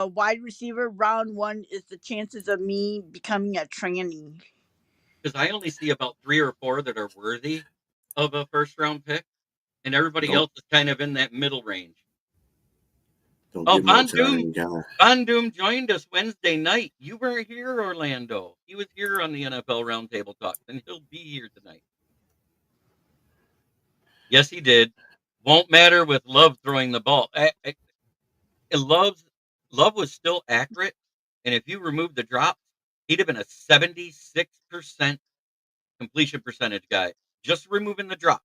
a wide receiver, round one is the chances of me becoming a tranny. Because I only see about 3 or 4 that are worthy of a first round pick, and everybody Don't else is kind of in that middle range. don't Oh, give notes on any guy. Von Doom joined us Wednesday night. You weren't here, Orlando. He was here on the NFL Roundtable Talks, and he'll be here tonight. Yes, he did. Won't matter with Love throwing the ball. Love was still accurate, and if you remove the drops, he'd have been a 76% completion percentage guy. Just removing the drops,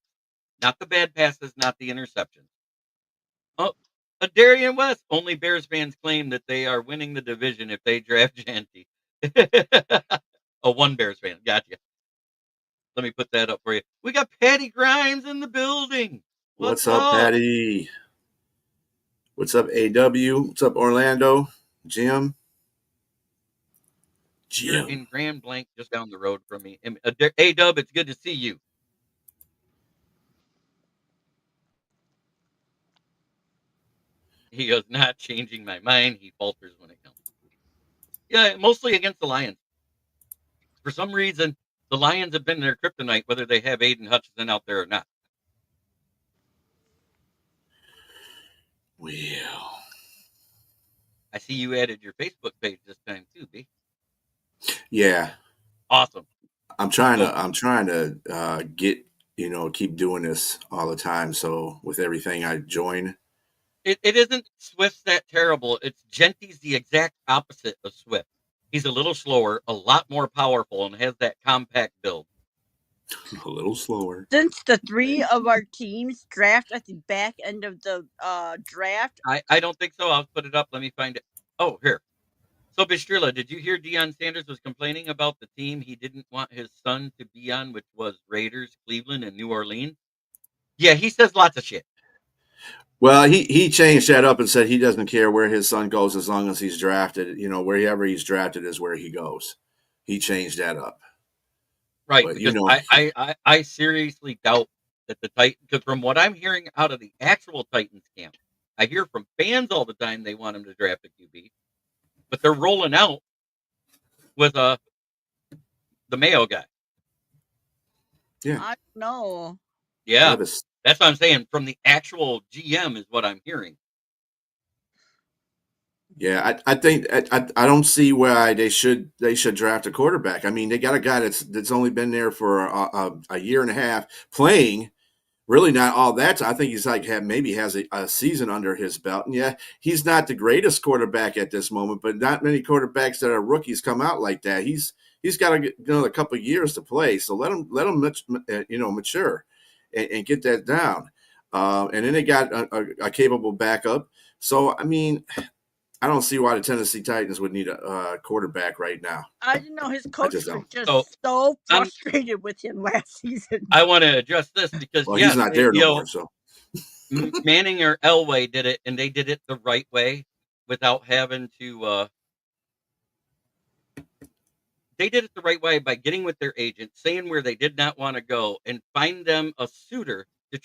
not the bad passes, not the interceptions. Oh, Darian West. Only Bears fans claim that they are winning the division if they draft Janty. Oh, one Bears fan. Gotcha. Let me put that up for you. We got Patty Grimes in the building. What's up, Patty? What's up, AW? What's up, Orlando? Jim? Here in Grand Blanc, just down the road from me. A-Dub, it's good to see you. He goes, not changing my mind. He falters when it comes. Yeah, mostly against the Lions. For some reason, the Lions have been their kryptonite, whether they have Aiden Hutchinson out there or not. Well, I see you added your Facebook page this time too, B. Yeah. Awesome. I'm trying to get, keep doing this all the time. So with everything I join. It isn't Swift's that terrible. It's Genty's the exact opposite of Swift. He's a little slower, a lot more powerful, and has that compact build. A little slower. Since the three of our teams draft at the back end of the draft, I don't think so. I'll put it up. Let me find it. Oh, here. So, BSTRILLA, did you hear Deion Sanders was complaining about the team he didn't want his son to be on, which was Raiders, Cleveland, and New Orleans? Yeah, he says lots of shit. Well, he changed that up and said he doesn't care where his son goes as long as he's drafted. Wherever he's drafted is where he goes. He changed that up. Right, But, because I seriously doubt that the Titans, because from what I'm hearing out of the actual Titans camp, I hear from fans all the time they want him to draft a QB, but they're rolling out with the Mayo guy. Yeah, I don't know. Yeah, that's what I'm saying. From the actual GM is what I'm hearing. Yeah, I think I don't see why they should draft a quarterback. I mean, they got a guy that's only been there for a year and a half playing. Really, not all that. I think he's maybe has a season under his belt. And yeah, he's not the greatest quarterback at this moment, but not many quarterbacks that are rookies come out like that. He's got a couple of years to play, so let him mature and get that down. And then they got a capable backup. So I mean, I don't see why the Tennessee Titans would need a quarterback right now. I didn't know his coach was just so frustrated with him last season. I want to address this because he's not there no more. So Manning or Elway did it, and they did it the right way without having to. They did it the right way by getting with their agent, saying where they did not want to go, and find them a suitor to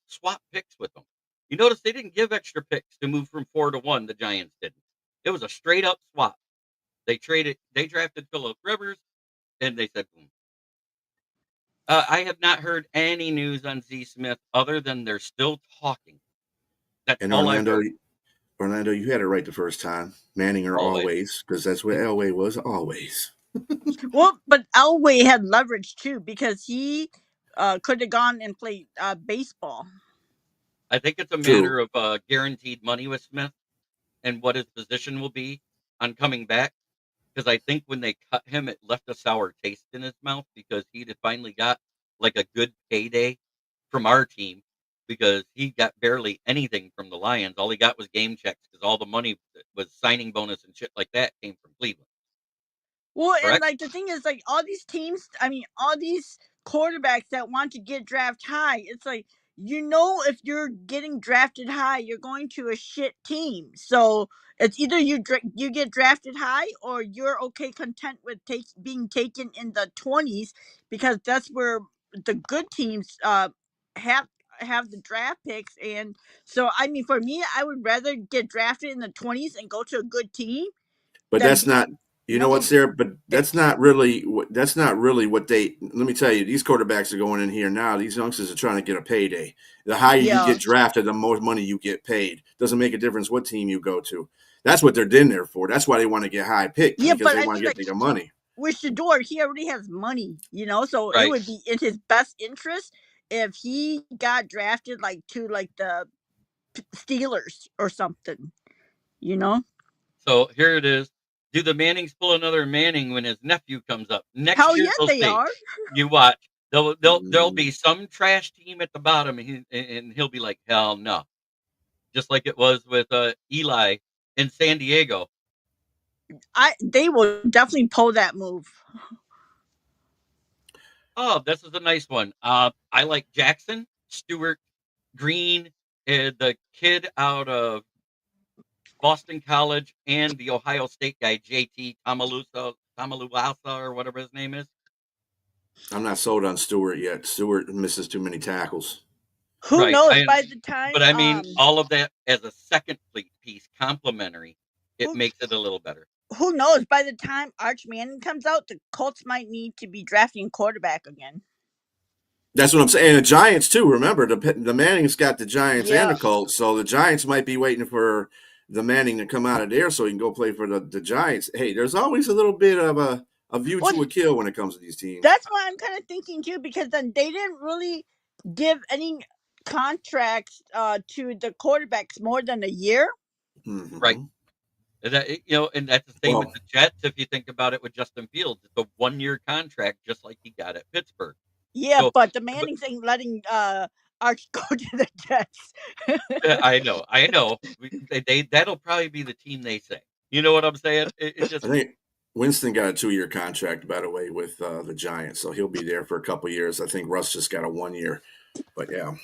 swap picks with them. You notice they didn't give extra picks to move from 4 to 1. The Giants didn't. It was a straight up swap. They drafted Phillip Rivers, and they said, boom. I have not heard any news on Z Smith other than they're still talking. That's and all Orlando, you had it right the first time. Manning or always, because that's what Elway was, always. Well, but Elway had leverage too because he could have gone and played baseball. I think it's a matter of guaranteed money with Smith and what his position will be on coming back. Because I think when they cut him, it left a sour taste in his mouth because he'd finally got like a good payday from our team because he got barely anything from the Lions. All he got was game checks because all the money was signing bonus and shit like that came from Cleveland. Well, correct? And the thing is, all these teams, all these quarterbacks that want to get drafted high, it's if you're getting drafted high, you're going to a shit team. So it's either you get drafted high or you're content with being taken in the 20s because that's where the good teams have the draft picks, and so I mean, for me, I would rather get drafted in the 20s and go to a good team But than that's be not, you know what, number Sarah? But that's 6. not really that's not really what they. Let me tell you, these quarterbacks are going in here now. These youngsters are trying to get a payday. The higher you Yeah. get drafted, the more money you get paid. Doesn't make a difference what team you go to. That's what they're in there for. That's why they want to get high picked Yeah, because but they I want mean, to like get the money. with Shador, he already has money, so it Right. would be in his best interest if he got drafted like to like the Steelers or something, you know? So here it is. Do the Mannings pull another Manning when his nephew comes up? Next Hell year yeah, they'll they see. are. You watch. There'll Mm, be some trash team at the bottom, and he'll be like, hell no. Just like it was with Eli in San Diego. They will definitely pull that move. Oh, this is a nice one. I like Jackson, Stewart, Green, the kid out of Boston College, and the Ohio State guy, JT Tamaluasa, or whatever his name is. I'm not sold on Stewart yet. Stewart misses too many tackles. Who Right. knows by the But time I mean, all of that as a second piece, complementary, it who makes it a little better. who knows by the time Arch Manning comes out, the Colts might need to be drafting quarterback again. That's what I'm saying. And the Giants too. Remember, the Manning's got the Giants and Yeah. the Colts, so the Giants might be waiting for the Manning to come out of there so he can go play for the Giants. Hey, there's always a little bit of a view Well, to a kill when it comes to these teams. that's what I'm kind of thinking too, because then they didn't really give any contracts to the quarterbacks more than a year. Right. Mm-hmm. And that's the same with Well, the Jets. If you think about it with Justin Fields, it's a 1 year contract, just like he got at Pittsburgh. Yeah, So, but the but Mannings ain't letting Arch go to the Jets. I know, that'll probably be the team they say. You know what I'm saying? It I just think Winston got a 2 year contract, by the way, with the Giants, so he'll be there for a couple years. I think Russ just got a 1 year, but yeah,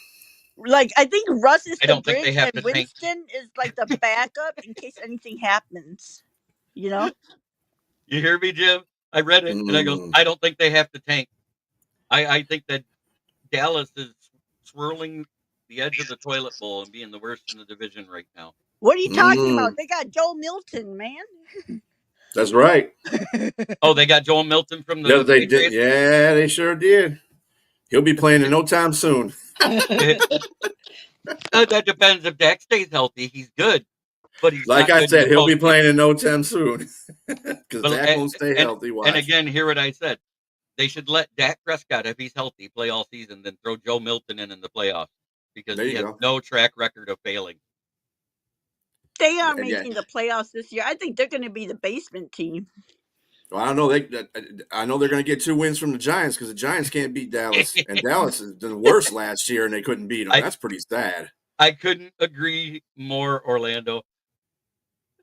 Like I think Russ is I the don't think they bridge, have and to tank. Winston is like the backup in case anything happens. You know? You hear me, Jim? I read it and I go, mm, I don't think they have to tank. I think that Dallas is swirling the edge of the toilet bowl and being the worst in the division right now. What are you talking about? mm, They got Joe Milton, man. that's right. Oh, they got Joel Milton from Yeah, the they did. Patriots. Yeah, they sure did. He'll be playing in no time soon. That depends if Dak stays healthy. He's good, but he's Like not I good in the said, he'll be postseason. playing in no time soon because But Dak won't stay and healthy. and Watch. again, hear what I said. They should let Dak Prescott, if he's healthy, play all season, then throw Joe Milton in the playoffs because There he you has go. no track record of failing. They are And yeah, making the playoffs this year. I think they're going to be the basement team. well, I don't know. I know they're going to get 2 wins from the Giants because the Giants can't beat Dallas, and Dallas is the worst last year, and they couldn't beat them. I That's pretty sad. I couldn't agree more, Orlando.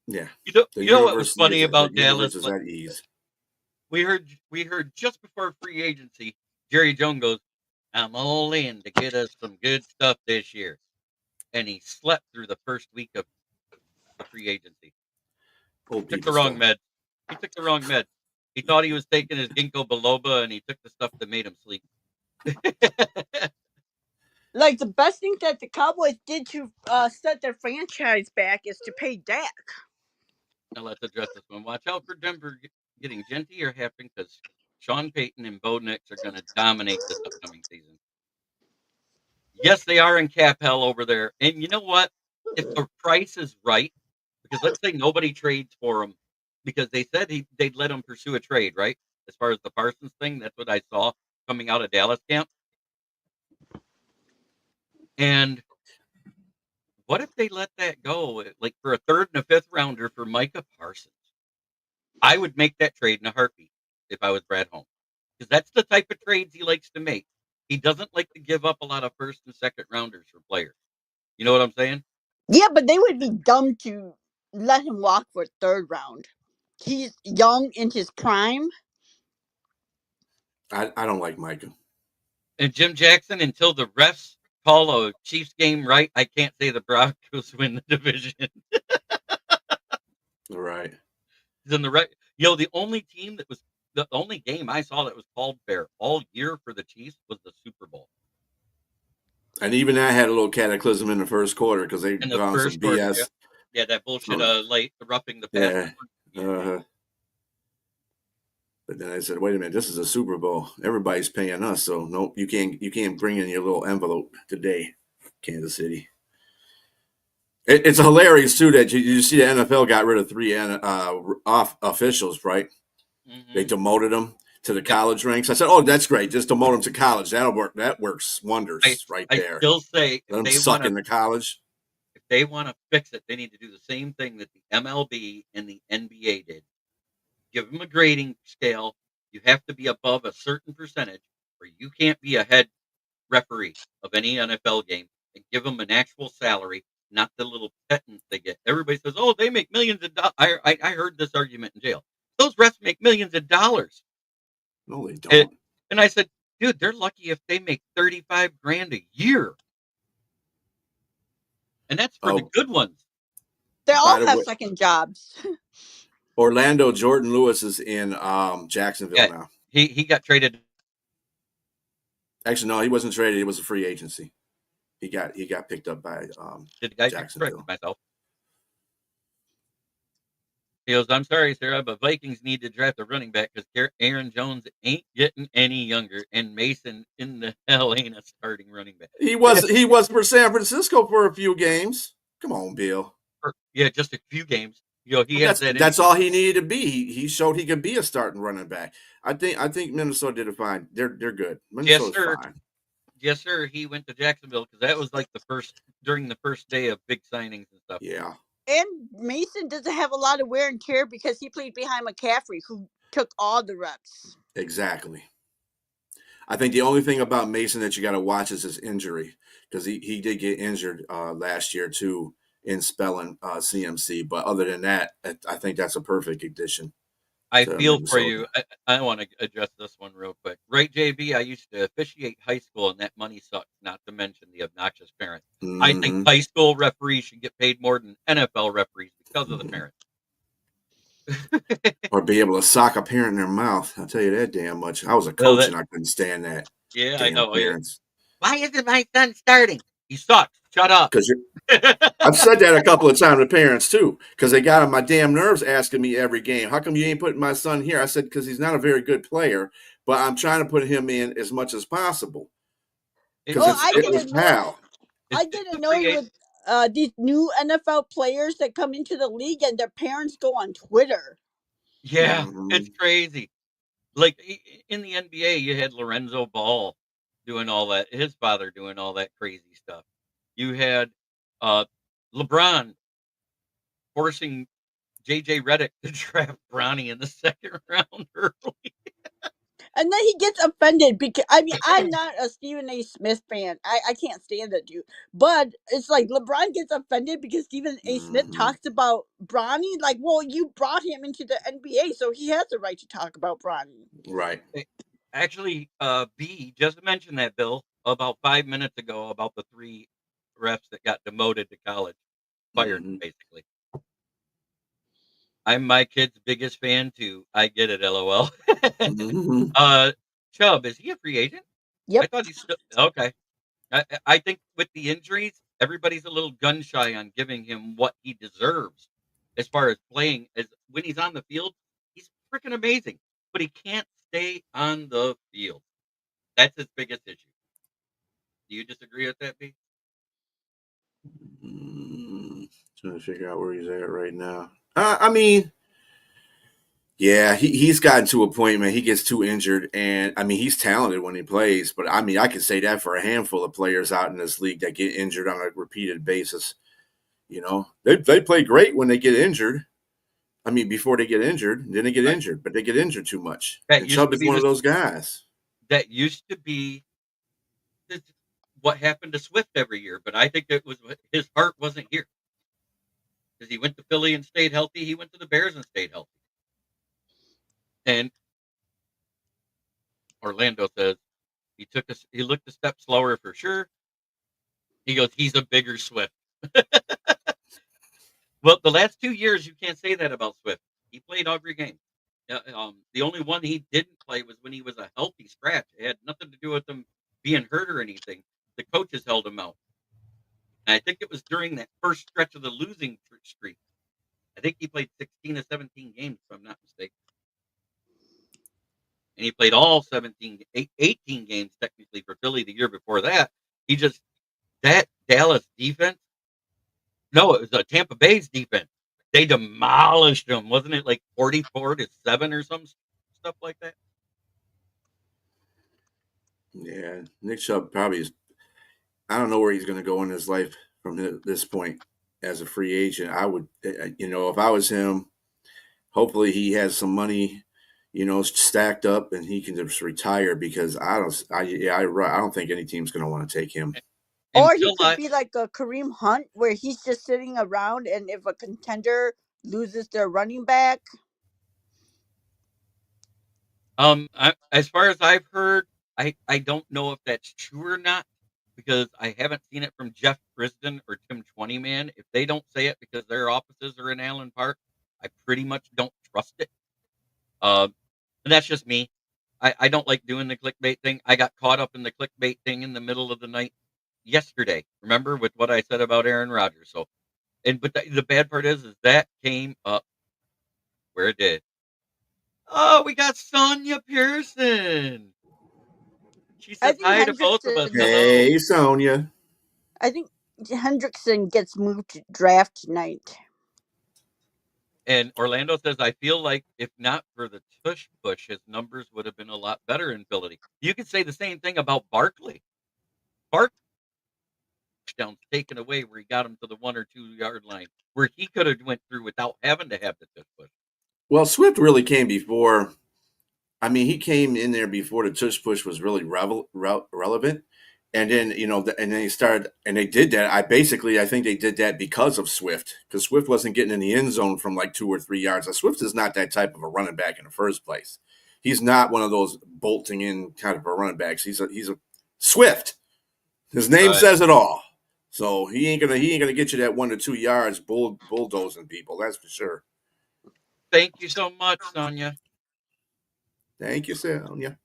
Yeah, the You know what was universe funny is the about Dallas? universe is at ease. We heard just before free agency, Jerry Jones goes, "I'm all in to get us some good stuff this year," and he slept through the first week of the free agency. Old Took the people wrong stuff. med. He took the wrong med. He thought he was taking his ginkgo biloba, and he took the stuff that made him sleep. Like the best thing that the Cowboys did to set their franchise back is to pay Dak. Now let's address this one. Watch out for Denver getting Genty or Happen because Sean Payton and Bo Nix are going to dominate this upcoming season. Yes, they are in cap hell over there. And you know what? If the price is right, because let's say nobody trades for him, because they said they'd let him pursue a trade, right? As far as the Parsons thing, that's what I saw coming out of Dallas camp. And what if they let that go, like for a third and a fifth rounder for Micah Parsons? I would make that trade in a heartbeat if I was Brad Holmes, because that's the type of trades he likes to make. He doesn't like to give up a lot of first and second rounders for players. You know what I'm saying? Yeah, but they would be dumb to let him walk for third round. He's young in his prime. I don't like Micah. And Jim Jackson, until the refs call a Chiefs game right, I can't say the Broncos win the division. All right. Then the only team that was the only game I saw that was called fair all year for the Chiefs was the Super Bowl. And even that had a little cataclysm in the first quarter because they in the found some first quarter. Yeah, BS. yeah, that bullshit. Late roughing the passer. Yeah. Yeah, But then I said, wait a minute, this is a Super Bowl. Everybody's paying us, so nope, you can't bring in your little envelope today, Kansas City. It's hilarious too that you see the NFL got rid of three off officials, right? They mm-hmm. demoted them to the Yep. college ranks. I said, oh, that's great. Just demote them to college. That'll work. That works I wonders right I there. still say Let them suck into college. if they want to fix it, they need to do the same thing that the MLB and the NBA did. Give them a grading scale. You have to be above a certain percentage, or you can't be a head referee of any NFL game. And give them an actual salary, not the little pittance they get. Everybody says, "Oh, they make millions of dollars." I heard this argument in jail. Those refs make millions of dollars. No, they And, don't. and I said, "Dude, they're lucky if they make 35 grand a year, and that's for the Oh, good ones." They all by the have way, second jobs. Orlando Jordan Lewis is in Jacksonville Yeah, now. he got traded. Actually, no, he wasn't traded. It was a free agency. He got picked up by I corrected Jacksonville. myself. He goes, "I'm sorry, Sarah, but Vikings need to draft a running back because Aaron Jones ain't getting any younger, and Mason in the hell ain't a starting running back." He was for San Francisco for a few games. Come on, Bill. Yeah, just a few games. He But has that's that in. that's all he needed to be. He showed he could be a starting running back. I think Minnesota did it fine. They're good. Yes, Minnesota's sir. fine. Yes, sir. He went to Jacksonville because that was like during the first day of big signings and stuff. Yeah, And Mason doesn't have a lot of wear and tear because he played behind McCaffrey, who took all the reps. exactly. I think the only thing about Mason that you got to watch is his injury because he did get injured last year too in spelling CMC. But other than that, I think that's a perfect addition I to feel for you. Minnesota. I want to address this one real quick. Right, JB? I used to officiate high school, and that money sucks, not to mention the obnoxious parents. I think Mm-hmm. high school referees should get paid more than NFL referees because of the Mm-hmm. parents. Or be able to sock a parent in their mouth. I'll tell you that damn much. I was a Well, coach and I couldn't stand that. yeah, I Damn know. Yeah. parents. Why isn't my son starting? He sucks. Shut up. Because I've said that a couple of times to parents too, because they got on my damn nerves asking me every game, how come you ain't putting my son here? I said, because he's not a very good player, but I'm trying to put him in as much as possible because Oh, It's it was Pal. I it's get the free annoyed with these new NFL players that come into the league and their parents go on Twitter. Yeah, it's Mm-hmm. crazy. Like in the NBA, you had Lorenzo Ball doing all that. His father doing all that crazy stuff. You had uh, LeBron forcing JJ Redick to draft Bronny in the second round early. And then he gets offended because I mean I'm not a Stephen A. Smith fan. I can't stand that dude. But it's like LeBron gets offended because Stephen A. Smith Mm-hmm. talks about Bronny. Like, well, you brought him into the NBA, so he has the right to talk about Bronny. Right. Actually, B just mentioned that, Bill, about 5 minutes ago about the three refs that got demoted to college, fired Mm-hmm. basically. I'm my kid's biggest fan too. I get it, LOL. Mm-hmm. Chubb, is he a free agent? I Yep. thought he's still okay. I think with the injuries, everybody's a little gun shy on giving him what he deserves as far as playing. As when he's on the field, he's freaking amazing, but he can't stay on the field. That's his biggest issue. Do you disagree with that, B? Mm-hmm. Trying to figure out where he's at right now. I mean, yeah, he's gotten to a point, man. He gets too injured, and I mean, he's talented when he plays. But I mean, I can say that for a handful of players out in this league that get injured on a repeated basis. They play great when they get injured. I mean, before they get injured, then they get Right. injured, but they get injured too much. That And used Chubb to is be one of this. those guys. That used to be this, what happened to Swift every year, but I think it was his heart wasn't here because he went to Philly and stayed healthy. He went to the Bears and stayed healthy. And Orlando says he looked a step slower for sure. He goes, he's a bigger Swift. Well, the last 2 years, you can't say that about Swift. He played every game. The only one he didn't play was when he was a healthy scratch. It had nothing to do with him being hurt or anything. the coaches held him out. And I think it was during that first stretch of the losing streak. I think he played 16 to 17 games, if I'm not mistaken. And he played all 18 games technically for Philly the year before that. That Dallas defense, no, it was Tampa Bay's defense. They demolished them. Wasn't it like 44-7 or some stuff like that? Yeah, Nick Chubb probably is. I don't know where he's going to go in his life from this point as a free agent. I would, if I was him, hopefully he has some money, stacked up and he can just retire because I don't think any team's going to want to take him. Or he could be like a Kareem Hunt, where he's just sitting around, and if a contender loses their running back. As far as I've heard, I don't know if that's true or not because I haven't seen it from Jeff Brisden or Tim Twentyman. If they don't say it because their offices are in Allen Park, I pretty much don't trust it. And that's just me. I don't like doing the clickbait thing. I got caught up in the clickbait thing in the middle of the night yesterday. Remember with what I said about Aaron Rodgers. So, but the bad part is that came up where it did. Oh, we got Sonia Pearson. She says hi to both of us. Hey, Hello. Sonia. I think Hendrickson gets moved to draft tonight. And Orlando says, I feel like if not for the tush push, his numbers would have been a lot better in Philly. You could say the same thing about Barkley. Barkley touchdowns taken away where he got him to the 1 or 2 yard line, where he could have went through without having to have the tush push. Well, Swift really came before. I mean, he came in there before the tush push was really relevant. And then, and then they started, and they did that. I think they did that because of Swift, because Swift wasn't getting in the end zone from like 2 or 3 yards. Now, Swift is not that type of a running back in the first place. He's not one of those bolting in kind of a running backs. He's a Swift. His name says it all. So he ain't gonna get you that 1 to 2 yards bulldozing people. That's for sure. Thank you so much, Sonia. Thank you, Sonia.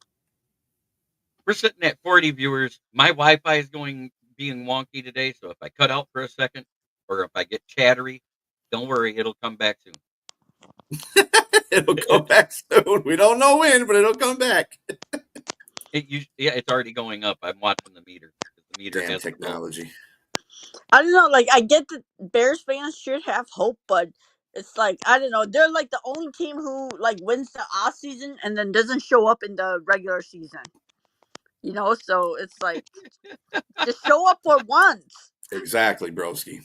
We're sitting at 40 viewers. My Wi-Fi is being wonky today, so if I cut out for a second or if I get chattery, don't worry, it'll come back soon. It'll come back soon. We don't know when, but it'll come back. It's already going up. I'm watching the meter. The meter Damn has technology. I don't know. Like, I get that Bears fans should have hope, but it's like, I don't know. They're like the only team who like wins the off season and then doesn't show up in the regular season. So it's like just show up for once. Exactly, broski.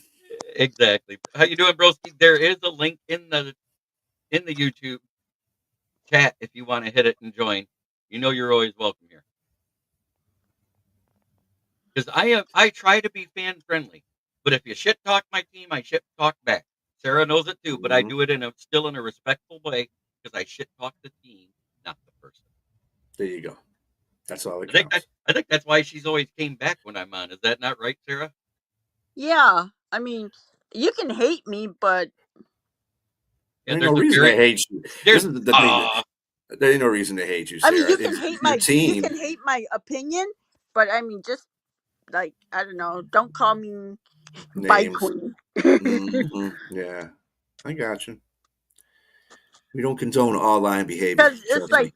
Exactly. How you doing, broski? There is a link in the YouTube chat if you want to hit it and join. You're always welcome here. Because I try to be fan friendly, but if you shit talk my team, I shit talk back. Sarah knows it too, but I do it still in a respectful way because I shit talk the team, not the person. There you go. That's all it counts. I think that's why she's always came back when I'm on. Is that not right, Sarah? Yeah, I mean, you can hate me, but there's no reason to hate you. This is the thing. There ain't no reason to hate you, Sarah. I mean, you can hate my team. You can hate my opinion, but I mean, just like, I don't know, don't call me Bike Queen. Yeah, I got you. We don't condone all line behavior. Because it's like,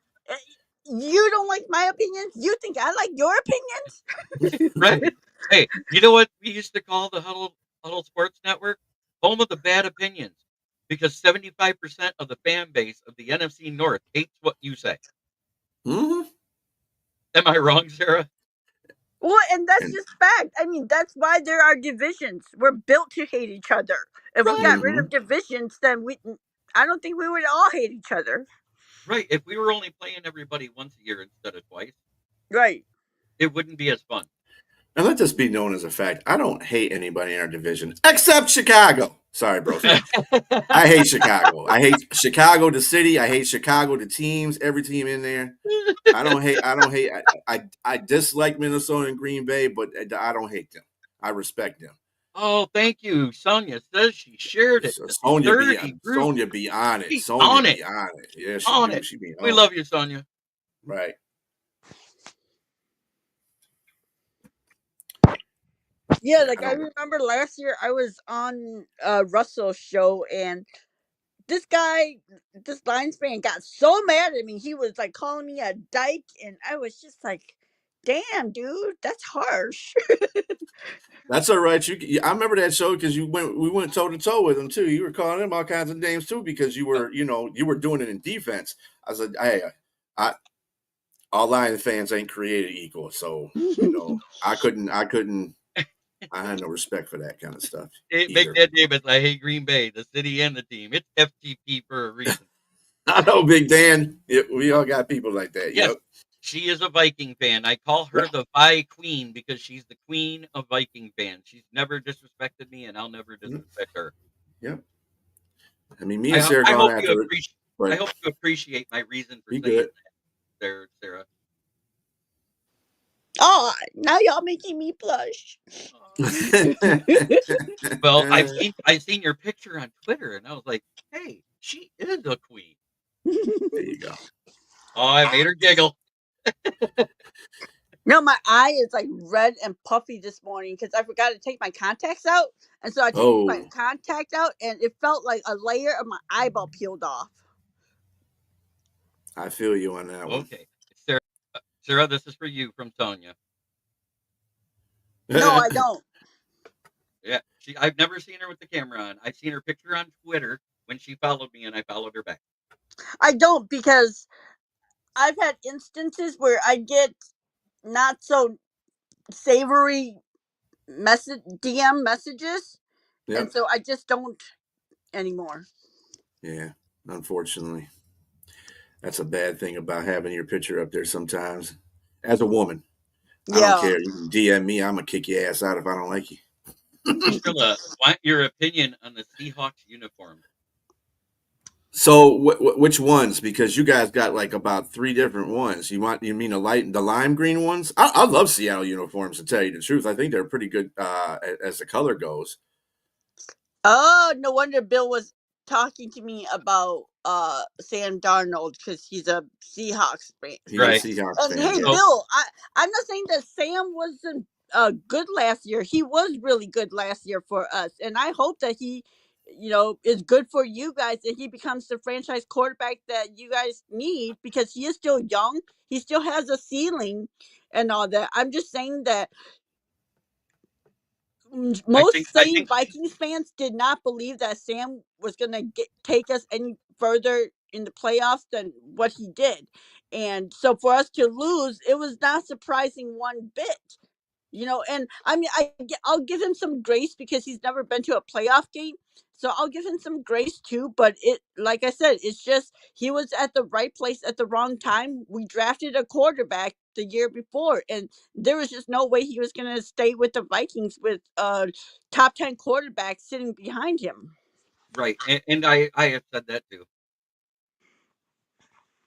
you don't like my opinions? You think I like your opinions? Right. Hey, you know what we used to call the Huddle Sports Network? Home of the bad opinions. Because 75% of the fan base of the NFC North hates what you say. Mm-hmm. Am I wrong, Sarah? Well, and that's just fact. I mean, that's why there are divisions. We're built to hate each other. If we got rid of divisions, then I don't think we would all hate each other. Right. If we were only playing everybody once a year instead of twice. Right. It wouldn't be as fun. And let this be known as a fact. I don't hate anybody in our division except Chicago. Sorry, bro. I hate Chicago. I hate Chicago, the city. I hate Chicago, the teams, every team in there. I don't hate. I dislike Minnesota and Green Bay, but I don't hate them. I respect them. Oh, thank you. Sonia says she shared it. Sonia be on it. Sonia be on it. Yeah, she be on it. We love you, Sonia. Right. Yeah, Yeah, like I remember last year I was on Russell's show, and this guy, this Lions fan, got so mad at me. He was like calling me a dyke, and I was just like, "Damn, dude, that's harsh." that's all right. I remember that show because we went toe to toe with him too. You were calling him all kinds of names too because you were, you were doing it in defense. I was like, hey, I all Lions fans ain't created equal, so I had no respect for that kind of stuff Big either. Dad Davis, I hate Green Bay, the city and the team. It's FTP for a reason. I know, Big Dan. We all got people like that. Yes, Yep. she is a Viking fan. I call her Yep. the Vi Queen because she's the queen of Viking fans. She's never disrespected me, and I'll never disrespect her. Yep. I mean, me and Sarah I gone hope you after it, appreciate. I but hope you appreciate my reason for be saying good. that, there, Sarah. Oh, now y'all making me blush. Well, I've seen your picture on Twitter, and I was like, hey, she is a queen. There you go. Oh, I made her giggle. No, my eye is like red and puffy this morning because I forgot to take my contacts out, and so I took my Oh, contact out, and it felt like a layer of my eyeball peeled off. I feel you on that one. Okay, Sarah, Sarah, this is for you from Sonia. No, I don't. Yeah, I've never seen her with the camera on. I've seen her picture on Twitter when she followed me, and I followed her back. I don't because I've had instances where I get not so savory DM messages, and Yep. so I just don't anymore. Yeah. Unfortunately, that's a bad thing about having your picture up there sometimes. As a woman, I don't Yeah. care. You can DM me. I'm gonna kick your ass out if I don't like you. Strilla, want your opinion on the Seahawks uniform? So which ones? Because you guys got like about three different ones. You mean the lime green ones? I love Seattle uniforms to tell you the truth. I think they're pretty good as the color goes. Oh, no wonder Bill was talking to me about Sam Darnold because he's a Seahawks He's a Right. fan. Seahawks And fan, hey, So, yes. Bill, I'm not saying that Sam wasn't good last year. He was really good last year for us, and I hope that he, is good for you guys and he becomes the franchise quarterback that you guys need because he is still young. He still has a ceiling and all that. I'm just saying that most I sane think Vikings fans did not believe that Sam was going to take us any further in the playoffs than what he did. And so for us to lose, it was not surprising one bit. And I mean, I'll give him some grace because he's never been to a playoff game. So I'll give him some grace too. But like I said, it's just he was at the right place at the wrong time. We drafted a quarterback the year before, and there was just no way he was going to stay with the Vikings with a top 10 quarterback sitting behind him. right, and I have said that too.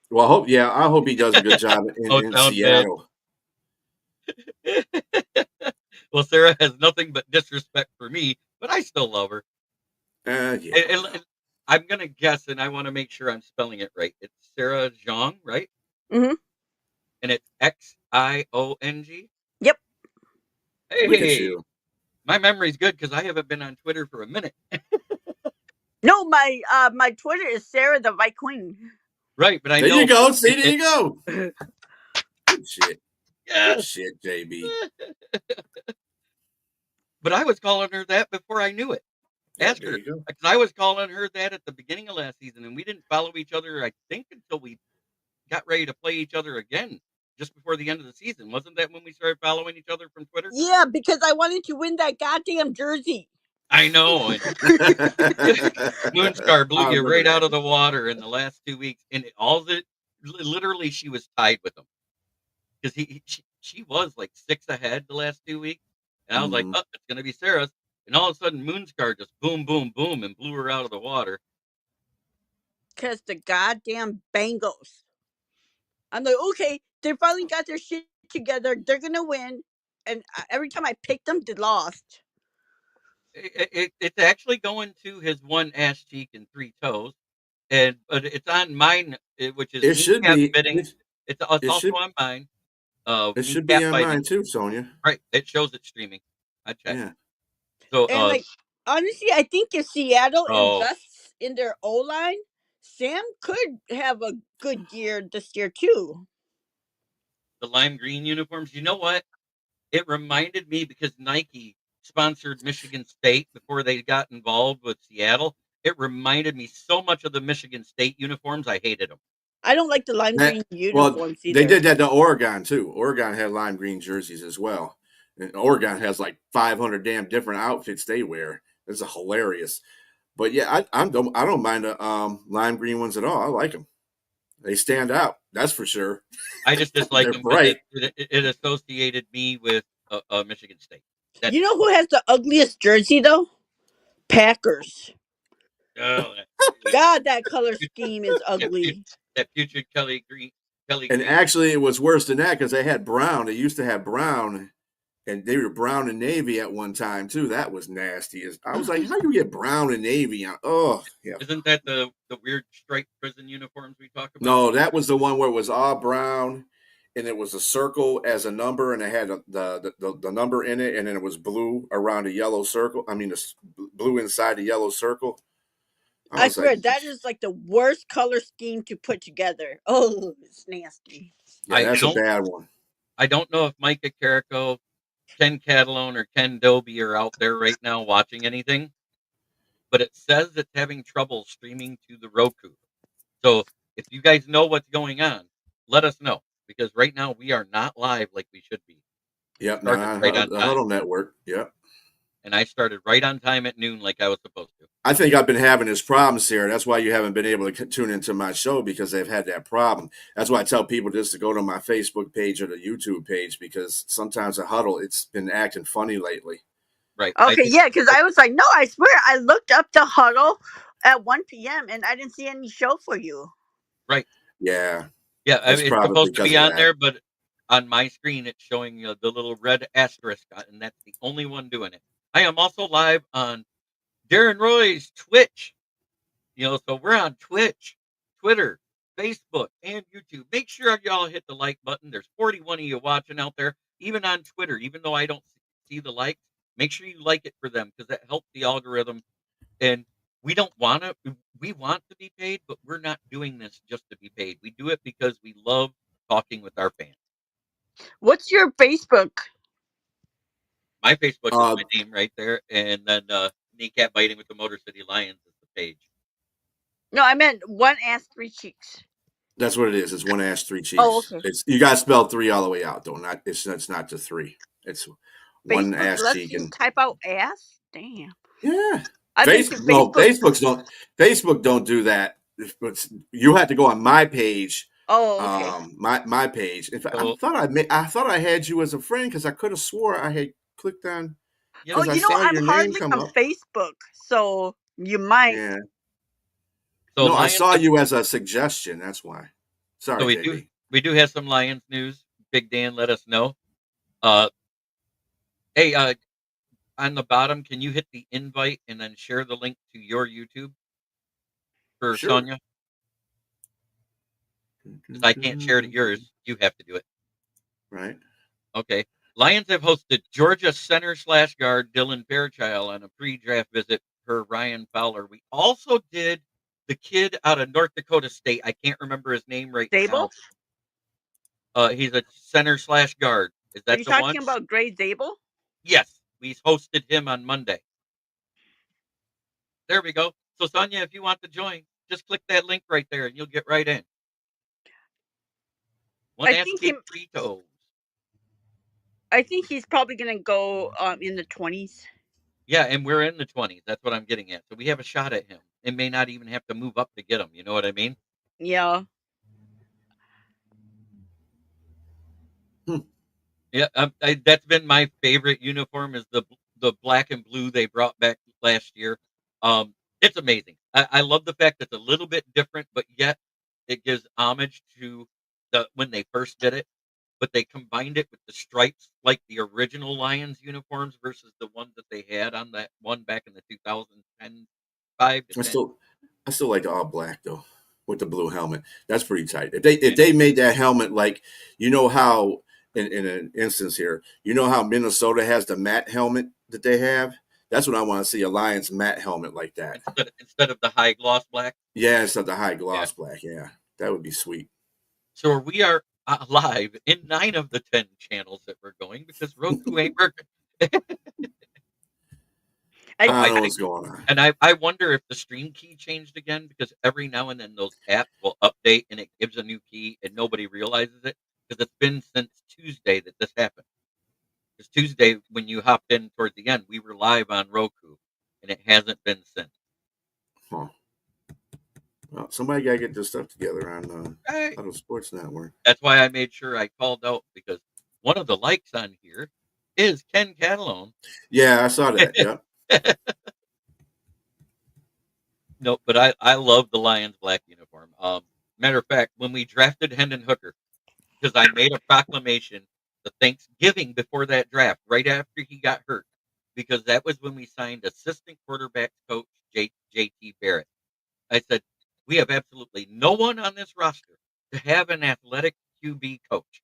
Well, I hope he does a good job Oh, in sound bad. Seattle. Well, Sarah has nothing but disrespect for me, but I still love her. Yeah. And I'm gonna guess, and I want to make sure I'm spelling it right. It's Sarah Zhang, right? Mm-hmm. And it's Xiong. Yep. Look at Hey, you. my memory's good because I haven't been on Twitter for a minute. No, my Twitter is Sarah the Viking. Right, but I There you know go. See, it, there it you go. Good shit. Good yes. shit, JB. But I was calling her that before I knew it. Yeah, Ask there her you go. because I was calling her that at the beginning of last season, and we didn't follow each other. I think until we got ready to play each other again, just before the end of the season. Wasn't that when we started following each other from Twitter? Yeah, because I wanted to win that goddamn jersey. I know, and Moonstar blew I you remember right out of that. the water in the last 2 weeks, and literally she was tied with him because she was like 6 ahead the last 2 weeks, and I was like, Hmm. oh, it's gonna be Sarah's, and all of a sudden Moonstar just boom, boom, boom, and blew her out of the water. Because the goddamn Bengals. I'm like, okay, they finally got their shit together. They're gonna win. And every time I picked them, they lost. It's actually going to his one ass cheek and three toes, and but it's on mine, which is It should kneecap be. fitting. It's It also should. on mine. It should be Kneecap on biting. mine too, Sonia. Right. It shows it's streaming. I check. Yeah. So, And like honestly, I think if Seattle oh, invests in their O line, Sam could have a good year this year too. the lime green uniforms. You know what? It reminded me because Nike sponsored Michigan State before they got involved with Seattle. It reminded me so much of the Michigan State uniforms. I hated them. I don't like the lime green Well, uniforms they either. did that to Oregon too. Oregon had lime green jerseys as well. And Oregon has like 500 damn different outfits they wear. It's hilarious. But yeah, I don't mind the lime green ones at all. I like them. They stand out. That's for sure. I just dislike They're them because bright. it associated me with Michigan State. That's You know who has the ugliest jersey though? Packers. oh, God, that color scheme is that, ugly. that future Kelly And Green. actually, it was worse than that because they had brown. They used to have brown, and they were brown and navy at one time too. That was nasty. I was like, how you get brown and navy? Oh, yeah. Isn't that the weird striped prison uniforms we talk about? No, that was the one where it was all brown, and it was a circle as a number, and it had the number in it, and then it was blue around a yellow circle. I mean, blue inside the yellow circle. I I was like, swear that is like the worst color scheme to put together. Oh, it's nasty. yeah, I that's a don't bad one. I don't know if Micah Carrico, Ken Catalone, or Ken Doby are out there right now watching anything, but it says it's having trouble streaming to the Roku. So if you guys know what's going on, let us know because right now we are not live like we should be. We Yep, started nah, right on the time, Huddle Network. Yep. and I started right on time at noon like I was supposed to. I think I've been having this problem, Sarah. That's why you haven't been able to tune into my show because they've had that problem. That's why I tell people just to go to my Facebook page or the YouTube page because sometimes a huddle, it's been acting funny lately. Right. I Okay, just yeah, because I was like, no, I swear, I looked up the huddle at 1 p.m. and I didn't see any show for you. right. Yeah, Yeah, I it's mean, it's probably supposed to because be of on that. there, but on my screen it's showing the little red asterisk, and that's the only one doing it. I am also live on Darren Roy's Twitch. So we're on Twitch, Twitter, Facebook, and YouTube. Make sure y'all hit the like button. There's 41 of you watching out there, even on Twitter. Even though I don't see the likes, make sure you like it for them because that helps the algorithm. And we don't want to. We want to be paid, but we're not doing this just to be paid. We do it because we love talking with our fans. What's your Facebook? My Facebook is Uh, my name right there, and then kneecap biting with the Motor City Lions is the page. No, I meant one ass, three cheeks. that's what it is. It's one ass, three Oh, cheeks. okay. It's you got to spell three all the way out, though. Not it's not just three. It's one Facebook ass lets cheek you and type out ass. Damn. yeah. I've been to Facebook. Facebook don't do that. You have to go on my page. Oh, okay. My page. In fact, So I thought I had you as a friend because I could have swore I had clicked on yeah, Oh, because I saw I'm your name hardly come on up. Facebook, so you might. Yeah. so No, I Lions. saw you as a suggestion. That's why. So Sorry, JB. we do have some Lions news. Big Dan let us know. Uh, hey, on the bottom, can you hit the invite and then share the link to your YouTube for Sure. Sonia? Because I can't share to yours. You have to do it. Right. Okay. Lions have hosted Georgia center/guard Dylan Fairchild on a pre-draft visit per Ryan Fowler. We also did the kid out of North Dakota State. I can't remember his name right Zabel? now. He's a center/guard. Is Are that you the one? talking about Gray Zabel? Yes. We hosted him on Monday. There we go. So Sonia, if you want to join, just click that link right there and you'll get right in. One I ass think kick, him. 3 toes. I think he's probably gonna go in the 20s. Yeah, and we're in the 20s. That's what I'm getting at. So we have a shot at him. It may not even have to move up to get him. You know what I mean? Yeah. Yeah, that's been my favorite uniform is the black and blue they brought back last year. It's amazing. I love the fact that it's a little bit different, but yet it gives homage to the when they first did it. But they combined it with the stripes like the original Lions uniforms versus the ones that they had on that one back in the 2010 5 to I 10. still I still like the all black though with the blue helmet. That's pretty tight. If Yeah. they made that helmet like you know how in an instance here. You know how Minnesota has the matte helmet that they have? That's what I want to see, a Lions matte helmet like that. Instead of the high gloss black. Yeah, instead of the high Yeah. gloss black. Yeah, that would be sweet. So we are live in 9 of the 10 channels that we're going because Roku ain't working. I don't know what's going on. And I wonder if the stream key changed again, because every now and then those apps will update and it gives a new key and nobody realizes it, because it's been since Tuesday that this happened. Because Tuesday, when you hopped in towards the end, we were live on Roku, and it hasn't been since. Huh. Well, somebody got to get this stuff together on Auto Sports Network. That's why I made sure I called out, because one of the likes on here is Ken Catalone. Yeah, I saw that. Yeah. No, but I love the Lions black uniform. Matter of fact, when we drafted Hendon Hooker, because I made a proclamation the Thanksgiving before that draft, right after he got hurt, because that was when we signed assistant quarterbacks coach JT Barrett. I said, we have absolutely no one on this roster to have an athletic QB coach.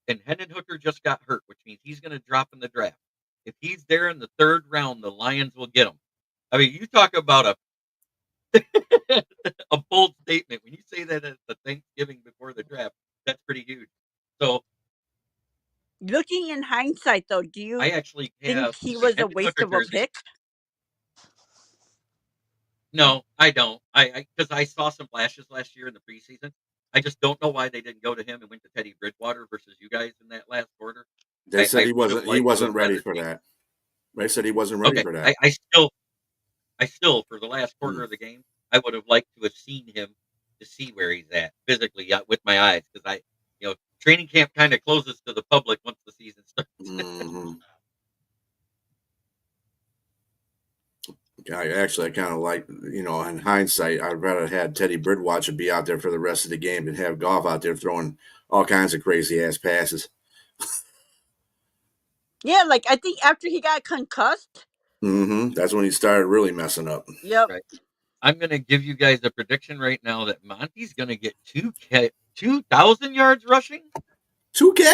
And Hendon Hooker just got hurt, which means he's going to drop in the draft. If he's there in the 3rd round, the Lions will get him. I mean, you talk about a a bold statement. When you say that at the Thanksgiving before the draft, that's pretty huge. So, looking in hindsight, though, do you I actually think he was a waste of a pick? No, I don't. I because I saw some flashes last year in the preseason. I just don't know why they didn't go to him and went to Teddy Bridgewater versus you guys in that last quarter. They said he wasn't ready for that. They said he wasn't ready for that. I still, for the last quarter of the game, I would have liked to have seen him to see where he's at physically with my eyes, because training camp kind of closes to the public once the season starts. Mm-hmm. I kind of like, in hindsight, I'd rather had Teddy Bridgewater be out there for the rest of the game than have Goff out there throwing all kinds of crazy ass passes. Yeah, like I think after he got concussed. Mm-hmm. That's when he started really messing up. Yep. Right. I'm going to give you guys a prediction right now that Monty's going to get 2,000 yards rushing. 2K?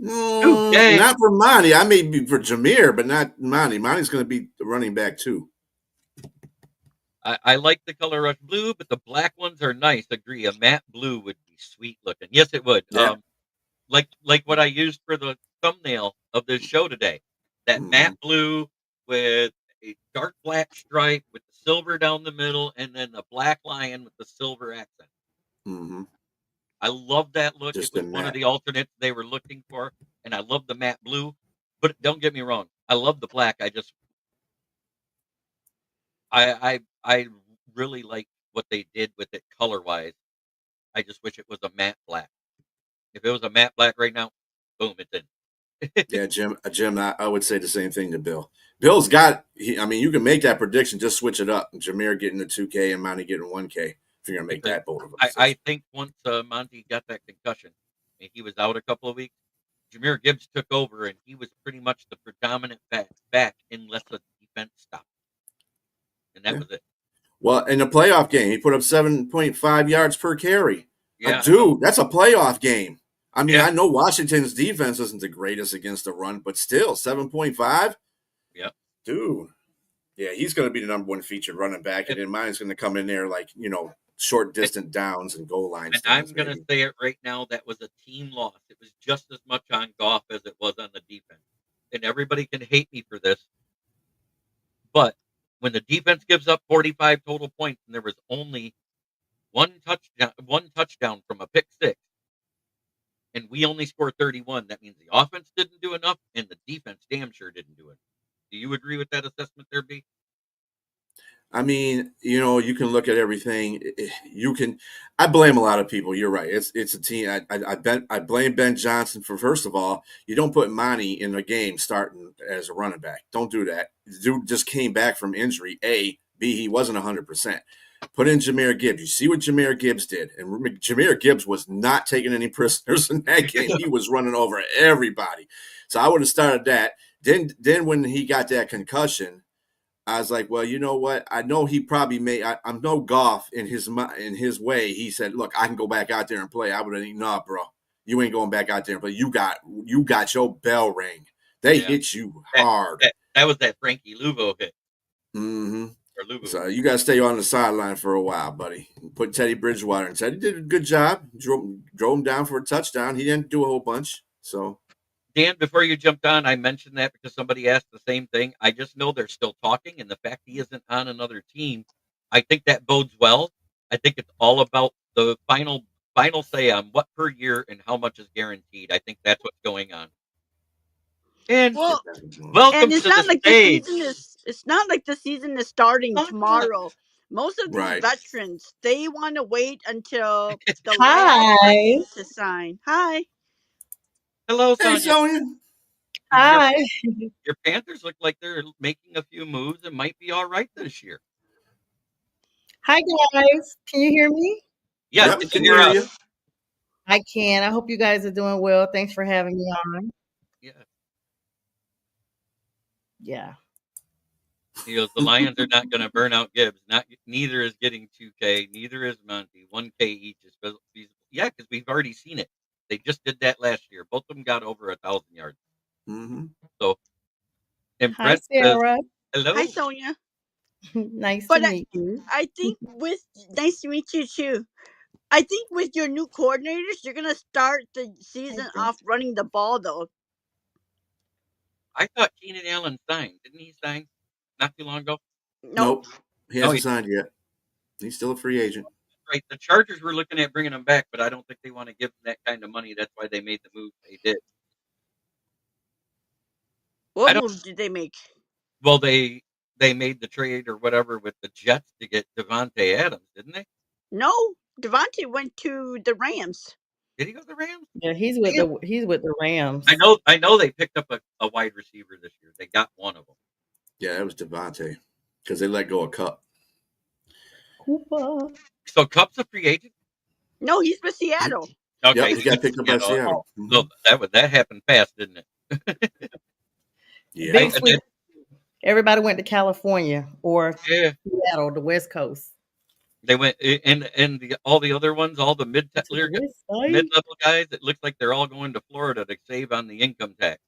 2K. Not for Monty. I may be for Jameer, but not Monty. Monty's going to be the running back too. I like the color rush blue, but the black ones are nice. Agree. A matte blue would be sweet looking. Yes, it would. Yeah. Like what I used for the thumbnail of this show today. That matte blue with a dark black stripe with the silver down the middle, and then the black lion with the silver accent. Mm-hmm. I love that look. Just it was one of the alternates they were looking for, and I love the matte blue. But don't get me wrong, I love the black. I really like what they did with it color wise. I just wish it was a matte black. If it was a matte black right now, boom, it's in. Yeah, Jim, I would say the same thing to Bill. Bill's got, you can make that prediction, just switch it up. Jameer getting the 2K and Monty getting 1K if you're going to make that bold of a I think once Monty got that concussion and he was out a couple of weeks, Jameer Gibbs took over and he was pretty much the predominant back unless the defense stopped. And that was it. Well, in the playoff game, he put up 7.5 yards per carry. Yeah, dude, that's a playoff game. I mean, I know Washington's defense isn't the greatest against the run, but still, 7.5? Yep. Dude. Yeah, he's going to be the number one featured running back, and then mine's going to come in there like, short distance downs and goal lines. And I'm going to say it right now, that was a team loss. It was just as much on Goff as it was on the defense. And everybody can hate me for this, but when the defense gives up 45 total points and there was only one touchdown from a pick six, and we only scored 31, that means the offense didn't do enough and the defense damn sure didn't do it. Do you agree with that assessment there, B? I mean, you can look at everything. I blame a lot of people. You're right. It's a team. I blame Ben Johnson for, first of all, you don't put Monty in a game starting as a running back. Don't do that. The dude just came back from injury. A, B, he wasn't 100%. Put in Jameer Gibbs. You see what Jameer Gibbs did. And Jameer Gibbs was not taking any prisoners in that game. He was running over everybody. So I would have started that. Then when he got that concussion, I was like, well, you know what? I know he probably I'm no Goff in his way. He said, look, I can go back out there and play. I would have, no, bro. you ain't going back out there. But you got your bell ring. They hit you hard. That was that Frankie Luvo hit. Mm-hmm. So you got to stay on the sideline for a while, buddy. Put Teddy Bridgewater and said he did a good job. Drove him down for a touchdown. He didn't do a whole bunch. So, Dan, before you jumped on, I mentioned that because somebody asked the same thing. I just know they're still talking, and the fact he isn't on another team, I think that bodes well. I think it's all about the final say on what per year and how much is guaranteed. I think that's what's going on. And welcome it's to not the like stage. it's not like the season is starting tomorrow. Most of these veterans, they want to wait until the last person to sign. Hi. Hello, Sonia. Hey, Sonia. Hi. Your Panthers look like they're making a few moves and might be all right this year. Hi, guys. Can you hear me? Yes, Yep, can you hear us? I can. I hope you guys are doing well. Thanks for having me on. Yeah. Yeah. He goes, the Lions are not going to burn out Gibbs. Neither is getting 2K. Neither is Monty. 1K each is feasible. Yeah, because we've already seen it. They just did that last year. Both of them got over 1,000 yards. Mm-hmm. So, and Hi, Brent Sarah. says, hello. Hi, Sonia. Nice to meet you. I think nice to meet you too. I think with your new coordinators, you're gonna start the season off running the ball though. I thought Keenan Allen signed. Didn't he sign not too long ago? Nope. He hasn't signed yet. He's still a free agent. Right. The Chargers were looking at bringing him back, but I don't think they want to give him that kind of money. That's why they made the move they did. What move did they make? Well, they made the trade or whatever with the Jets to get Devontae Adams, didn't they? No, Devontae went to the Rams. Did he go to the Rams? Yeah, he's with the Rams. I know they picked up a wide receiver this year. They got one of them. Yeah, it was Devontae because they let go of Cup. Cooper. So Cup's a free agent? No, he's with Seattle. Okay, yep, he got picked up by Seattle. So that happened fast, didn't it? Yeah. Everybody went to California or Seattle, the West Coast. They went and all the other ones, all the mid-level guys. It looks like they're all going to Florida to save on the income tax.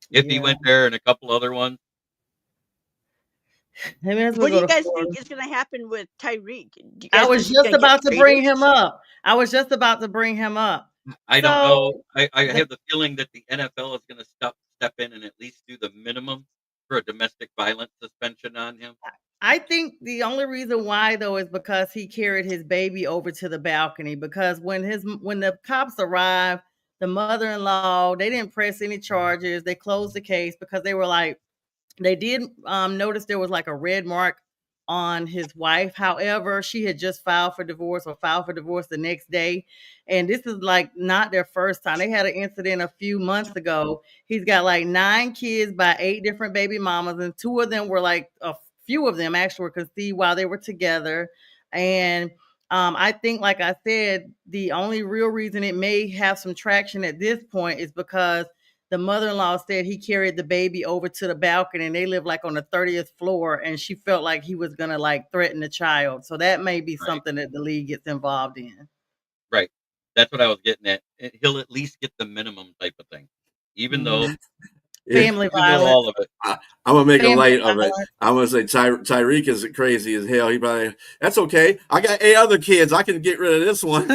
If he went there and a couple other ones. What do you guys think is going to happen with Tyreek? I was just about to bring him up. I I don't know. I have the feeling that the NFL is going to step in and at least do the minimum for a domestic violence suspension on him. I think the only reason why though is because he carried his baby over to the balcony, because when the cops arrived, the mother-in-law, they didn't press any charges. They closed the case because they were like, they did notice there was like a red mark on his wife. However, she had just filed for divorce the next day. And this is like not their first time. They had an incident a few months ago. He's got like 9 kids by 8 different baby mamas, and 2 of them were like a few of them actually were conceived while they were together. And I think, like I said, the only real reason it may have some traction at this point is because the mother-in-law said he carried the baby over to the balcony and they live like on the 30th floor, and she felt like he was going to like threaten the child. So that may be something that the league gets involved in. Right. That's what I was getting at. He'll at least get the minimum type of thing, even though family violence. All of it. I'm gonna make a light of it. I'm gonna say Tyreek is crazy as hell. He probably, that's okay. I got 8 other kids. I can get rid of this one.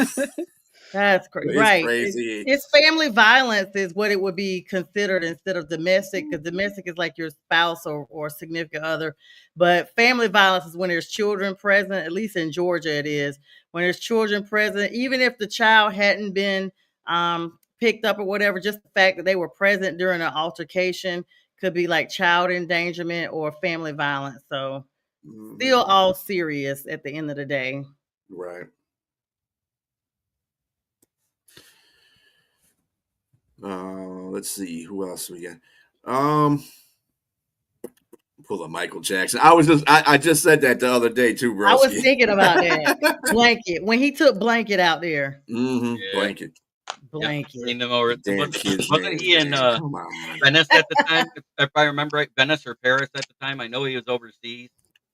That's crazy. Right. Crazy. It's family violence is what it would be considered instead of domestic, because domestic is like your spouse or significant other. But family violence is when there's children present, at least in Georgia it is. When there's children present, even if the child hadn't been picked up or whatever, just the fact that they were present during an altercation could be like child endangerment or family violence. So still all serious at the end of the day. Right. Let's see who else we got. Pull a Michael Jackson. I just said that the other day too, bro. I was thinking about that. Blanket, when he took Blanket out there. Mm-hmm. Yeah. Blanket. Wasn't he in Venice at the time? If I remember right, Venice or Paris at the time. I know he was overseas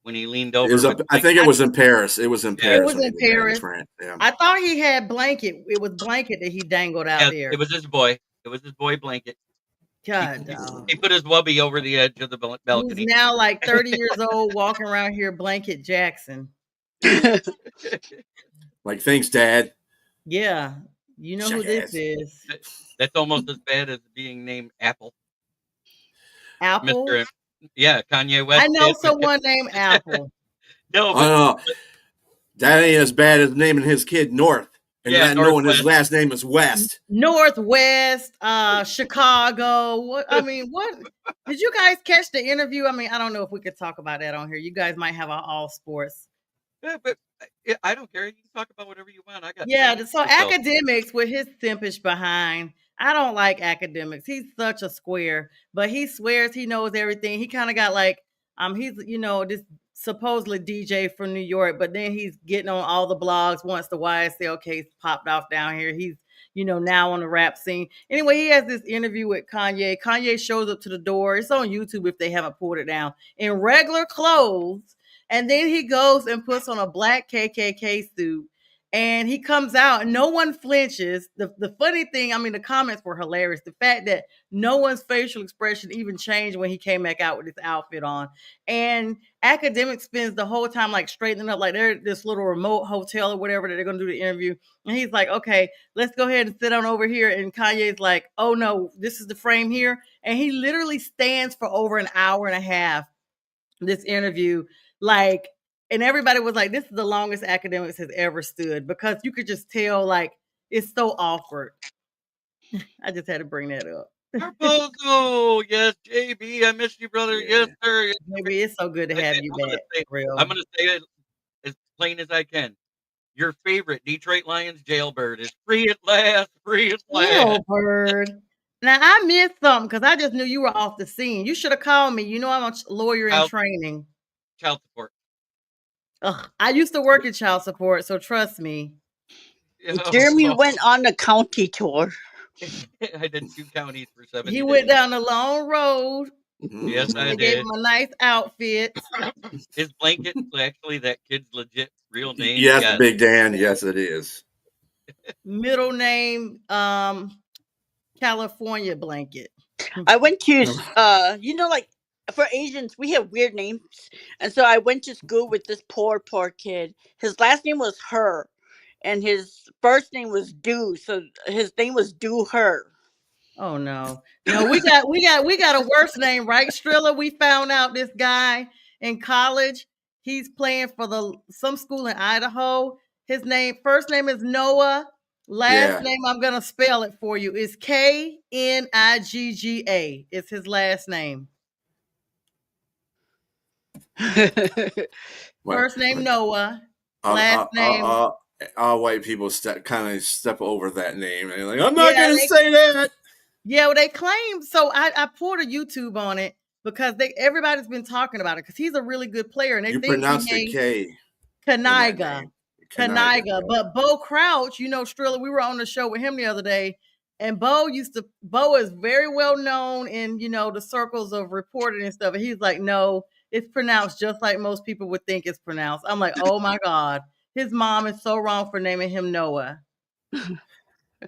when he leaned over. I think it was in Paris. It was in Yeah. Paris. It was in Paris. Yeah. I thought he had Blanket. It was Blanket that he dangled out there. It was his boy. It was his boy Blanket. God, he put his wubby over the edge of the balcony. He's now like 30 years old, walking around here, Blanket Jackson. Like, thanks, Dad. Yeah, you know who this is. That's almost as bad as being named Apple. Apple? Yeah, Kanye West. I know someone named Apple. No, but that ain't as bad as naming his kid North. And not knowing his last name is West. Northwest, Chicago. What did you guys catch the interview? I mean, I don't know if we could talk about that on here. You guys might have all sports. Yeah, but I don't care. You can talk about whatever you want. So academics with his simpish behind. I don't like academics. He's such a square, but he swears he knows everything. He kind of got like, he's this supposedly DJ from New York, but then he's getting on all the blogs once the YSL case popped off down here. He's, now on the rap scene. Anyway, he has this interview with Kanye. Kanye shows up to the door. It's on YouTube if they haven't pulled it down, in regular clothes. And then he goes and puts on a black KKK suit. And he comes out and no one flinches. The funny thing, the comments were hilarious. The fact that no one's facial expression even changed when he came back out with his outfit on. And academic spends the whole time like straightening up, like they're at this little remote hotel or whatever that they're going to do the interview. And he's like, okay, let's go ahead and sit on over here. And Kanye's like, oh no, this is the frame here. And he literally stands for over an hour and a half, this interview. And everybody was like, this is the longest academics has ever stood, because you could just tell, like, it's so awkward. I just had to bring that up. Proposal, yes, JB, I missed you, brother. Yeah. Yes, sir. Maybe it's so good to have you back. I'm going to say it as plain as I can. Your favorite Detroit Lions jailbird is free at last, free at last. Jailbird. Now, I missed something because I just knew you were off the scene. You should have called me. You know I'm a lawyer in training. Child support. I used to work in child support, so trust me. Jeremy went on the county tour. I did 2 counties for 7 days. He went down the long road. Yes, I did. They gave him a nice outfit. His blanket is actually that kid's legit real name. Yes, Big Dan. Yes, it is. Middle name, California Blanket. I went to, for Asians, we have weird names. And so I went to school with this poor kid. His last name was Her. And his first name was Do. So his name was Do Her. Oh, no. No, we got a worse name, right, Strilla? We found out this guy in college, he's playing for some school in Idaho. His first name is Noah. Last name, I'm going to spell it for you, is Knigga. It's his last name. First name Noah. Last name. All white people kind of step over that name. And like, I'm not going to say that. Yeah, well, they claim. So I pulled a YouTube on it because everybody's been talking about it because he's a really good player. And you pronounce the K. Knigga. But Bo Crouch, Strilla, we were on the show with him the other day. And Bo is very well known in, the circles of reporting and stuff. And he's like, no, it's pronounced just like most people would think it's pronounced. I'm like, oh my God. His mom is so wrong for naming him Noah.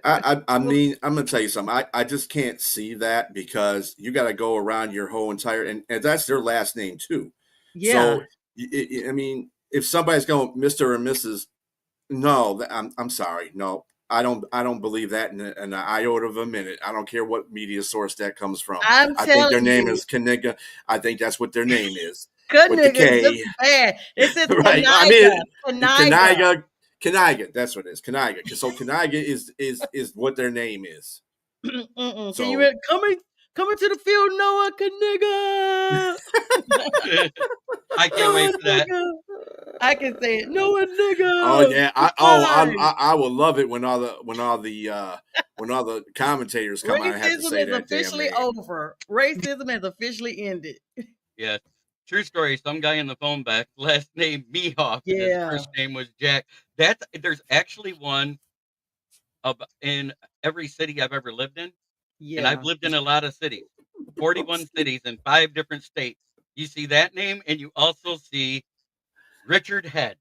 I mean, I'm going to tell you something. I just can't see that because you got to go around your whole entire, and that's their last name too. Yeah. So, I mean, if somebody's going Mr. or Mrs., no, I'm sorry. No, I don't believe that in an iota of a minute. I don't care what media source that comes from. I think their name is Knigga. I think that's what their name is. With the K. Bad. It says right. Knigga. That's what it is. Knigga. So Knigga is what their name is. So you read coming to the field, Noah Knigga. I can't wait for that. I can say it, Noah Knigga. Oh yeah. I will love it when all the commentators come out and have to say that. Racism is officially over. Racism has officially ended. Yes. True story. Some guy in the phone back, last name Mehoff. Yeah. His first name was Jack. There's actually one in every city I've ever lived in. Yeah. And I've lived in a lot of cities, 41 cities in 5 different states. You see that name, and you also see Richard Head.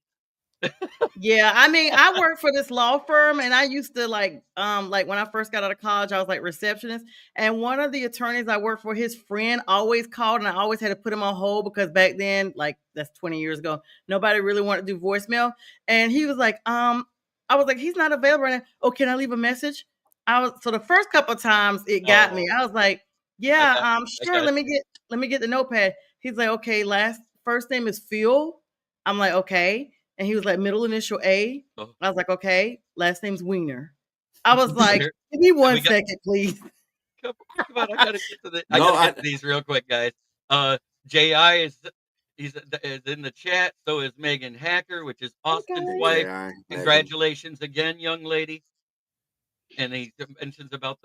Yeah, I mean, I work for this law firm, and I used to like when I first got out of college, I was like receptionist, and one of the attorneys I worked for, his friend always called, and I always had to put him on hold because back then, like that's 20 years ago, nobody really wanted to do voicemail, and he was like, I was like, he's not available right now. Oh, can I leave a message? So the first couple of times it got me. I was like, yeah, sure. Let me get the notepad. He's like, okay, first name is Phil. I'm like, okay. And he was like, middle initial A. Oh. I was like, okay. Last name's Wiener. I was like, give me 1 second, please. Come on, I gotta get to I gotta get to these real quick, guys. J.I. is in the chat. So is Megan Hacker, which is Austin's wife. Congratulations again, young lady. And he mentions about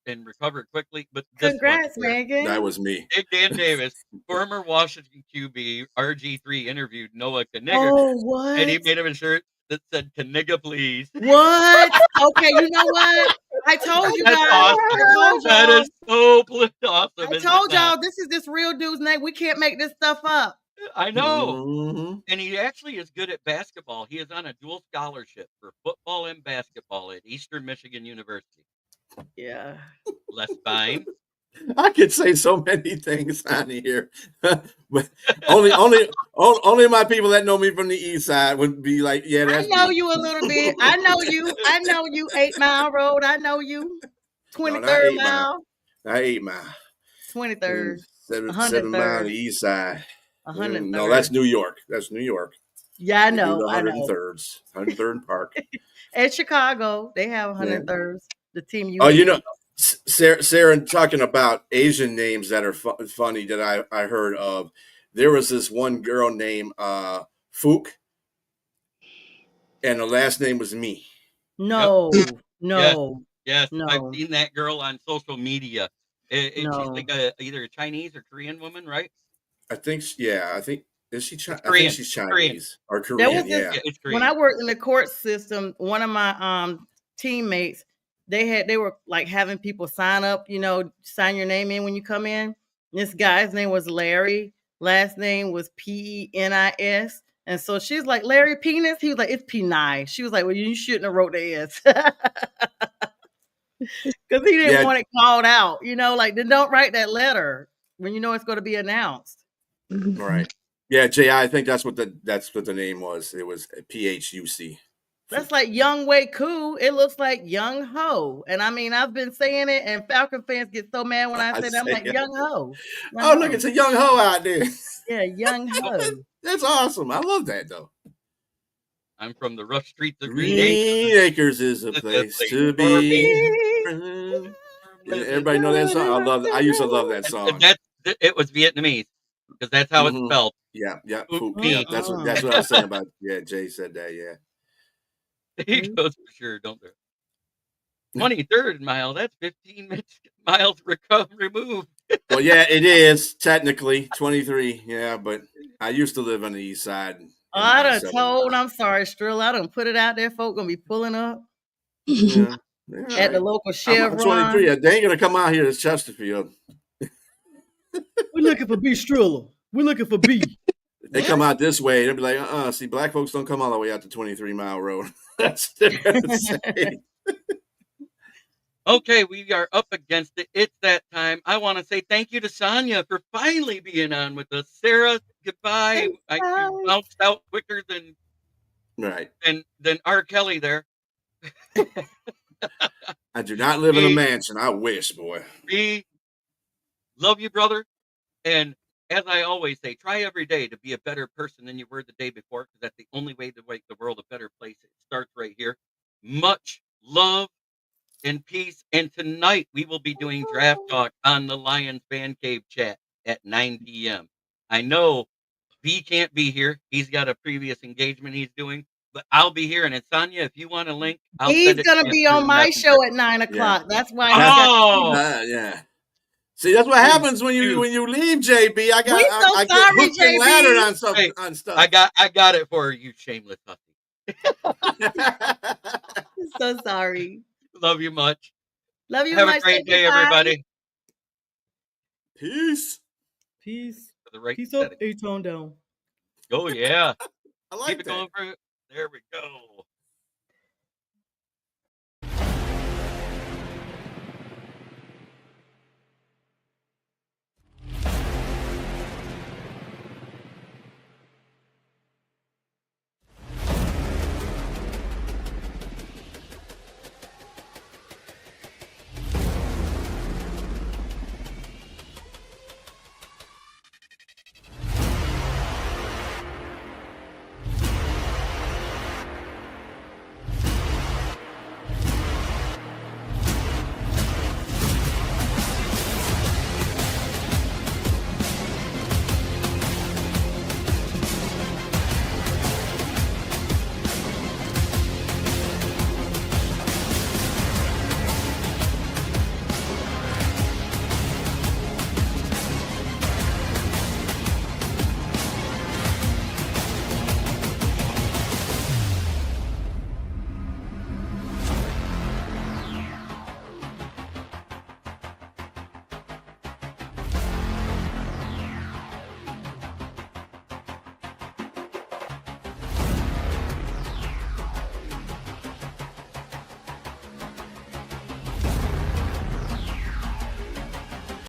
and recovered quickly. But congrats, Megan. That was me. Big Dan Davis, former Washington QB, RG3 interviewed Noah Kaniga. Oh, what? And he made him a shirt that said Kaniga, please. What? Okay, you know what? I told you guys. Awesome. That is so awesome. I told y'all this is this real dude's name. We can't make this stuff up. I know. Mm-hmm. And he actually is good at basketball. He is on a dual scholarship for football and basketball at Eastern Michigan University. Yeah. Les Fine. I could say so many things on here, but only my people that know me from the east side would be like, yeah, that's I know you a little bit. I know you 8 Mile Road. I know you 23rd mile. Not 8 Mile. 23rd. 7 mile on the east side. 103rd. No, that's New York. That's New York. Yeah, I know. 103rd. 103rd Park. At Chicago, they have 103rds. The team you. Oh, you know, Sarah, talking about Asian names that are funny that I heard of. There was this one girl named Fook, and the last name was Me. No, no. Yes, no. I've seen that girl on social media. She's like either a Chinese or Korean woman, right? I think, is she Chinese? I Korean. think she's Chinese or Korean. It's Korean. When I worked in the court system, one of my teammates, they were like having people sign up, sign your name in when you come in. This guy's name was Larry. Last name was Penis. And so she's like, Larry Penis? He was like, it's P9. She was like, well, you shouldn't have wrote the S. Because he didn't want it called out. Then don't write that letter when you know it's going to be announced. Right. Yeah, J.I., I think that's what the name was. It was PHUC. That's like Young Way Cool. It looks like Young Ho. And I mean, I've been saying it, and Falcon fans get so mad when I say that. I'm like, Young Ho. Look, it's a Young Ho out there. Yeah, Young Ho. That's awesome. I love that, though. I'm from the rough streets of Green Acres is a place to be. Everybody know that song? I used to love that song. It was Vietnamese, because that's how it's spelled. Yeah. That's what I was saying about. Yeah, Jay said that. Yeah. He goes for sure, don't there? 23rd mile, that's 15 miles removed. Well, yeah, it is technically 23. Yeah, but I used to live on the east side. I done told, I'm sorry, Strilla, I done put it out there. Folk gonna be pulling up at the local Chevron. 23. They ain't gonna come out here to Chesterfield. We're looking for B. Strilla. We're looking for B. They come out this way. They'll be like, see, black folks don't come all the way out to 23 Mile Road. That's what they're gonna say. Okay, we are up against it. It's that time. I want to say thank you to Sonia for finally being on with us. Sarah, goodbye. You bounced out quicker than R. Kelly there. I do not live in a mansion. I wish, boy. We love you, brother. And as I always say, try every day to be a better person than you were the day before, because that's the only way to make the world a better place. It starts right here. Much love and peace. And tonight we will be doing Draft Talk on the Lions Fan Cave chat at 9 p.m. I know B can't be here. He's got a previous engagement he's doing, but I'll be here. And Sonia, if you want a link, he's going to be on my show at 9 o'clock. Yeah. That's why. Yeah. See, that's what happens when you leave, JB. I get hooked and laddered on stuff. I got it for you, shameless hussy. So sorry. Love you much. Love you Have much. a great day, everybody. Peace. Peace. For the right Peace up, A-tone down. Oh, yeah. I like Keep it that. going for. There we go.